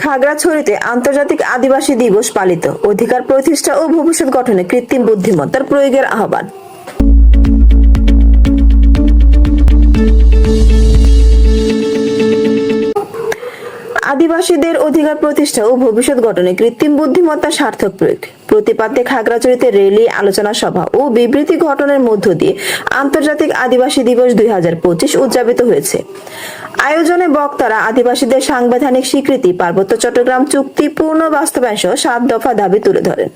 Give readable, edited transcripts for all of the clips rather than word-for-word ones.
খাগড়াছড়িতে আন্তর্জাতিক আদিবাসী দিবস পালিত। অধিকার প্রতিষ্ঠা ও ভবিষ্যৎ গঠনে কৃত্রিম বুদ্ধিমত্তার প্রয়োগের আহ্বান। আদিবাসীদের অধিকার প্রতিষ্ঠা ও ভবিষ্যৎ গঠনে কৃত্রিম বুদ্ধিমত্তার সার্থক প্রয়োগ। প্রতিপাদ্যে খাগড়াছড়িতে র্যালি, আলোচনা সভা ও বিবৃতি গঠনের মধ্য দিয়ে আন্তর্জাতিক আদিবাসী দিবস 2025 উদযাপিত হয়েছে। আয়োজনে বক্তারা আদিবাসীদের সাংবিধানিক স্বীকৃতি, পার্বত্য চট্টগ্রাম চুক্তি পূর্ণ বাস্তবায়ন সহ 7 দফা দাবি তুলে ধরেন।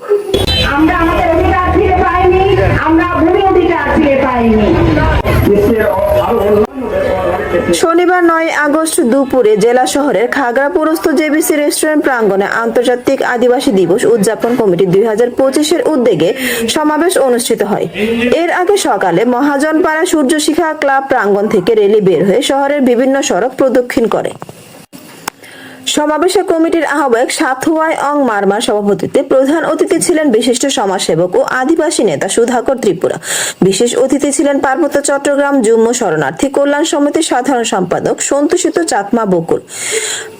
আমরা আমাদের অধিকার ফিরে পাইনি, আমরা ভূমি অধিকার ফিরে পাইনি। শনিবার 9 আগস্ট দুপুরে জেলা শহরের খাগড়াপুরস্থ জেবিসি রেস্টুরেন্ট প্রাঙ্গণে আন্তর্জাতিক আদিবাসী দিবস উদযাপন কমিটি 2025-এর উদ্যোগে সমাবেশ অনুষ্ঠিত হয়। এর আগে সকালে মহাজনপাড়া সূর্যশিখা ক্লাব প্রাঙ্গণ থেকে র্যালি বের হয়ে শহরের বিভিন্ন সড়ক প্রদক্ষিণ করে। সমাবেশে কমিটির আহ্বায়ক সাথুয়াই অং মারমার সভাপতিত্বে প্রধান অতিথি ছিলেন বিশিষ্ট সমাজসেবক ও আদিবাসী নেতা সুধাকর ত্রিপুরা। বিশেষ অতিথি ছিলেন পার্বত্য চট্টগ্রাম যুগ্ম শরণার্থী কল্যাণ সমিতির সাধারণ সম্পাদক সন্তোষিত চাকমা বকুল,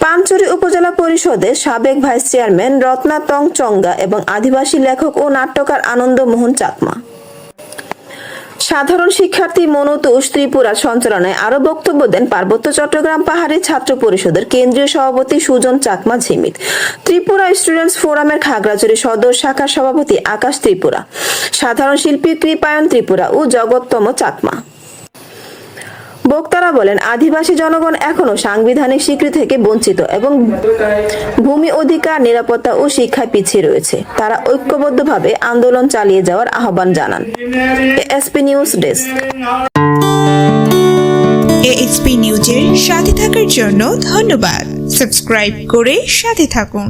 পানচুরি উপজেলা পরিষদের সাবেক ভাইস চেয়ারম্যান রত্না তং চঙ্গা এবং আদিবাসী লেখক ও নাট্যকার আনন্দ মোহন চাকমা। সাধারণ শিক্ষার্থী মনোতোষ ত্রিপুরার সঞ্চালনায় আরো বক্তব্য দেন পার্বত্য চট্টগ্রাম পাহাড়ি ছাত্র পরিষদের কেন্দ্রীয় সভাপতি সুজন চাকমা ঝিমিত, ত্রিপুরা স্টুডেন্টস ফোরামের খাগড়াছড়ি সদর শাখার সভাপতি আকাশ ত্রিপুরা, সাধারণ শিল্পী কৃপায়ন ত্রিপুরা ও জগত্তম চাকমা। বক্তারা বলেন, আদিবাসী জনগণ এখনো সাংবিধানিক স্বীকৃতি থেকে বঞ্চিত এবং ভূমি অধিকার, নিরাপত্তা ও শিক্ষায় পিছিয়ে রয়েছে। তারা ঐক্যবদ্ধভাবে আন্দোলন চালিয়ে যাওয়ার আহ্বান জানান। ASP news desk. এএসপি নিউজের সাথে থাকার জন্য ধন্যবাদ। সাবস্ক্রাইব করে সাথে থাকুন।